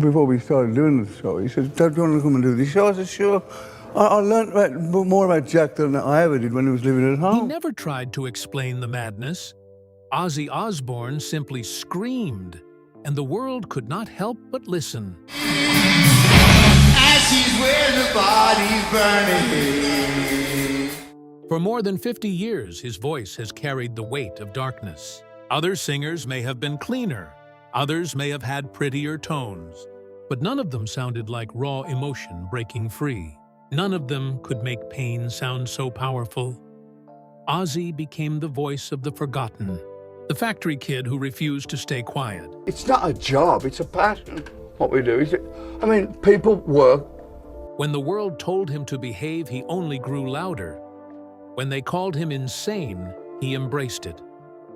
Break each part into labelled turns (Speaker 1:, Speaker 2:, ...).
Speaker 1: Before we started doing the show, he said, "Don't you want to come and do the show?" I said, "Sure." I learned more about Jack than I ever did when he was living at home.
Speaker 2: He never tried to explain the madness. Ozzy Osbourne simply screamed, and the world could not help but listen.
Speaker 3: Ashes where the body's burning.
Speaker 2: For more than 50 years, his voice has carried the weight of darkness. Other singers may have been cleaner. Others may have had prettier tones. But none of them sounded like raw emotion breaking free. None of them could make pain sound so powerful. Ozzy became the voice of the forgotten, the factory kid who refused to stay quiet.
Speaker 1: It's not a job, it's a passion, what we do. I mean, people work.
Speaker 2: When the world told him to behave, he only grew louder. When they called him insane, he embraced it.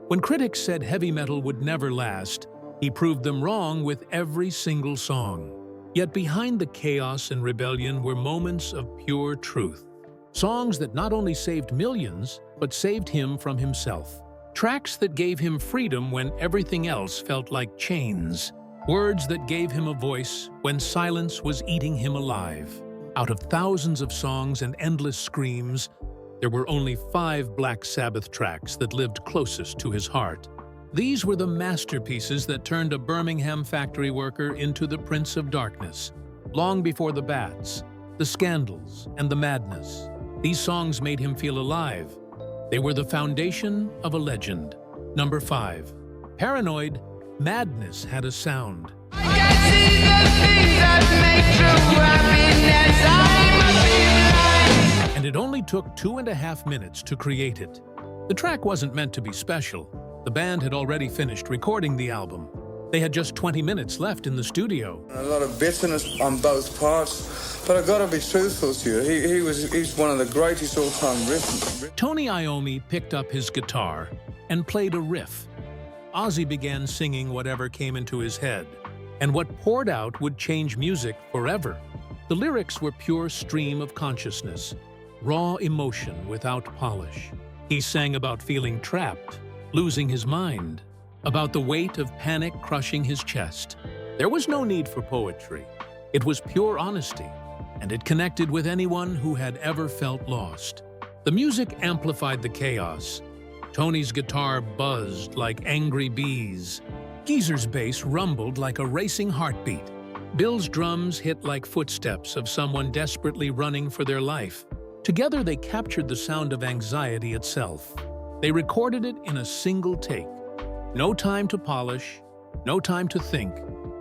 Speaker 2: When critics said heavy metal would never last, he proved them wrong with every single song. Yet behind the chaos and rebellion were moments of pure truth. Songs that not only saved millions, but saved him from himself. Tracks that gave him freedom when everything else felt like chains. Words that gave him a voice when silence was eating him alive. Out of thousands of songs and endless screams, there were only 5 Black Sabbath tracks that lived closest to his heart. These were the masterpieces that turned a Birmingham factory worker into the Prince of Darkness. Long before the bats, the scandals, and the madness, these songs made him feel alive. They were the foundation of a legend. Number 5. Paranoid, Madness Had a Sound.
Speaker 3: I can see the things that make true happiness.
Speaker 2: And it only took 2.5 minutes to create it. The track wasn't meant to be special. The band had already finished recording the album. They had just 20 minutes left in the studio.
Speaker 1: A lot of bitterness on both parts, but I've got to be truthful to you. He's one of the greatest all-time riffs.
Speaker 2: Tony Iommi picked up his guitar and played a riff. Ozzy began singing whatever came into his head, and what poured out would change music forever. The lyrics were pure stream of consciousness, raw emotion without polish. He sang about feeling trapped, losing his mind, about the weight of panic crushing his chest. There was no need for poetry. It was pure honesty, and it connected with anyone who had ever felt lost. The music amplified the chaos. Tony's guitar buzzed like angry bees. Geezer's bass rumbled like a racing heartbeat. Bill's drums hit like footsteps of someone desperately running for their life. Together they captured the sound of anxiety itself. They recorded it in a single take. No time to polish, no time to think.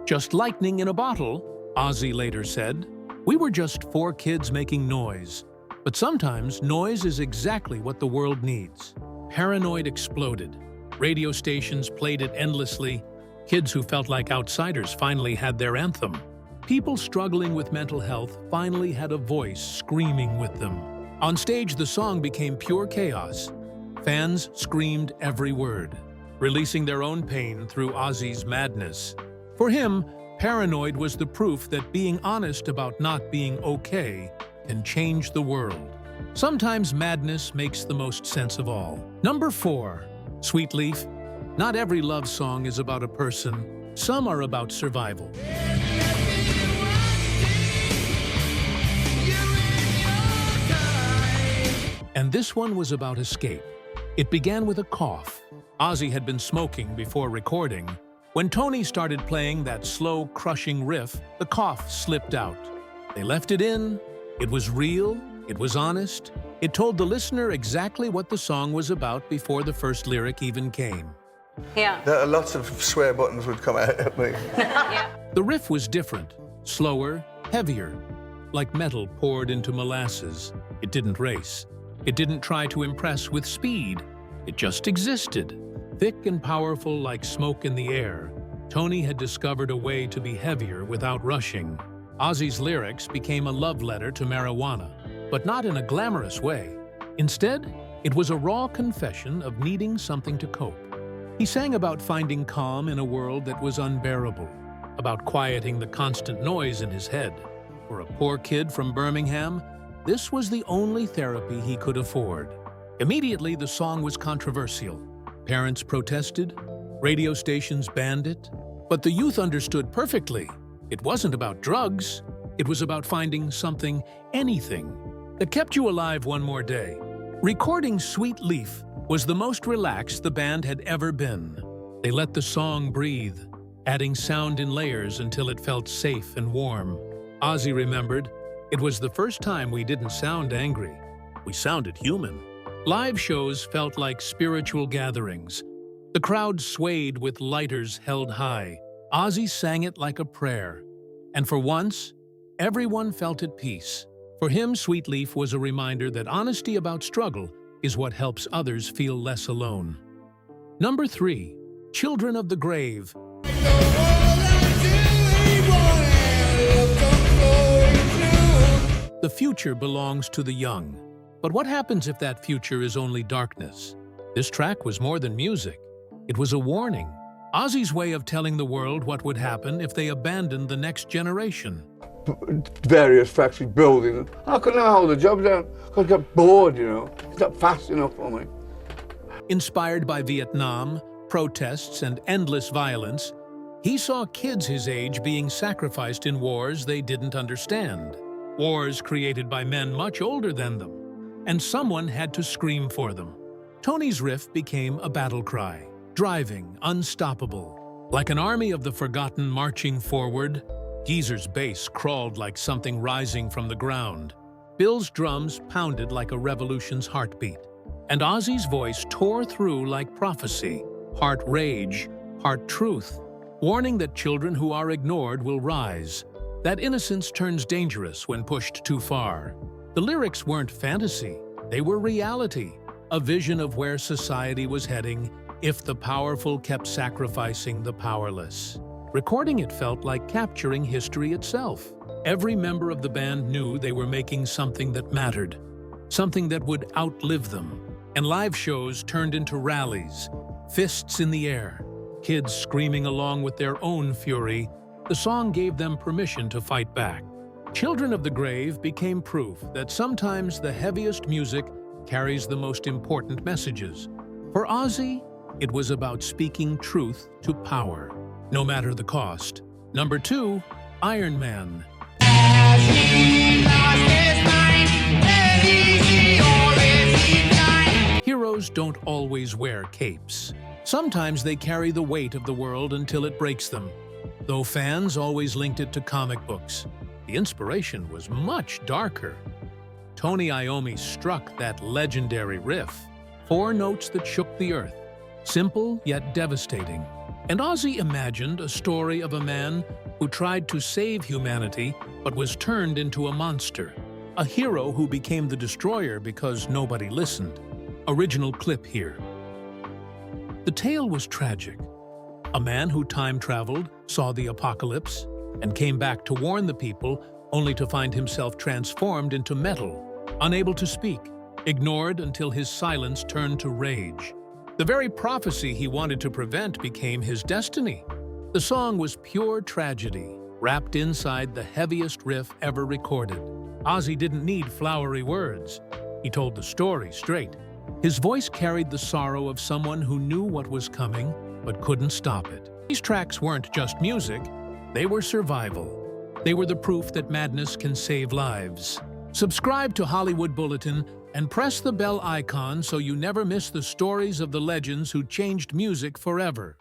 Speaker 2: Just lightning in a bottle, Ozzy later said. We were just 4 kids making noise. But sometimes noise is exactly what the world needs. Paranoid exploded. Radio stations played it endlessly. Kids who felt like outsiders finally had their anthem. People struggling with mental health finally had a voice screaming with them. On stage, the song became pure chaos. Fans screamed every word, releasing their own pain through Ozzy's madness. For him, Paranoid was the proof that being honest about not being okay can change the world. Sometimes madness makes the most sense of all. Number 4. Sweet Leaf. Not every love song is about a person. Some are about survival. And this one was about escape. It began with a cough. Ozzy had been smoking before recording. When Tony started playing that slow, crushing riff, the cough slipped out. They left it in. It was real. It was honest. It told the listener exactly what the song was about before the first lyric even came.
Speaker 4: Yeah.
Speaker 1: Lots of swear buttons would come out at me.
Speaker 4: Yeah.
Speaker 2: The riff was different, slower, heavier, like metal poured into molasses. It didn't race. It didn't try to impress with speed. It just existed. Thick and powerful like smoke in the air, Tony had discovered a way to be heavier without rushing. Ozzy's lyrics became a love letter to marijuana, but not in a glamorous way. Instead, it was a raw confession of needing something to cope. He sang about finding calm in a world that was unbearable, about quieting the constant noise in his head. For a poor kid from Birmingham, this was the only therapy he could afford. Immediately, the song was controversial. Parents protested, radio stations banned it, but the youth understood perfectly. It wasn't about drugs. It was about finding something, anything, that kept you alive one more day. Recording Sweet Leaf was the most relaxed the band had ever been. They let the song breathe, adding sound in layers until it felt safe and warm. Ozzy remembered, "It was the first time we didn't sound angry. We sounded human." Live shows felt like spiritual gatherings. The crowd swayed with lighters held high. Ozzy sang it like a prayer. And for once, everyone felt at peace. For him, Sweet Leaf was a reminder that honesty about struggle is what helps others feel less alone. Number 3. Children of the Grave. The future belongs to the young. But what happens if that future is only darkness? This track was more than music. It was a warning. Ozzy's way of telling the world what would happen if they abandoned the next generation.
Speaker 1: Various factory buildings. I couldn't hold the job down. I got bored, you know. It's not fast enough for me.
Speaker 2: Inspired by Vietnam, protests, and endless violence, he saw kids his age being sacrificed in wars they didn't understand. Wars created by men much older than them. And someone had to scream for them. Tony's riff became a battle cry, driving, unstoppable. Like an army of the forgotten marching forward, Geezer's bass crawled like something rising from the ground. Bill's drums pounded like a revolution's heartbeat. And Ozzy's voice tore through like prophecy, part rage, part truth, warning that children who are ignored will rise. That innocence turns dangerous when pushed too far. The lyrics weren't fantasy, they were reality, a vision of where society was heading if the powerful kept sacrificing the powerless. Recording it felt like capturing history itself. Every member of the band knew they were making something that mattered, something that would outlive them. And live shows turned into rallies, fists in the air, kids screaming along with their own fury. The song gave them permission to fight back. Children of the Grave became proof that sometimes the heaviest music carries the most important messages. For Ozzy, it was about speaking truth to power, no matter the cost. Number 2, Iron Man. Heroes don't always wear capes. Sometimes they carry the weight of the world until it breaks them. Though fans always linked it to comic books, the inspiration was much darker. Tony Iommi struck that legendary riff, 4 notes that shook the earth, simple yet devastating. And Ozzy imagined a story of a man who tried to save humanity but was turned into a monster, a hero who became the destroyer because nobody listened. Original clip here. The tale was tragic. A man who time-traveled, saw the apocalypse, and came back to warn the people, only to find himself transformed into metal, unable to speak, ignored until his silence turned to rage. The very prophecy he wanted to prevent became his destiny. The song was pure tragedy, wrapped inside the heaviest riff ever recorded. Ozzy didn't need flowery words. He told the story straight. His voice carried the sorrow of someone who knew what was coming, but couldn't stop it. These tracks weren't just music, they were survival. They were the proof that madness can save lives. Subscribe to Hollywood Bulletin and press the bell icon so you never miss the stories of the legends who changed music forever.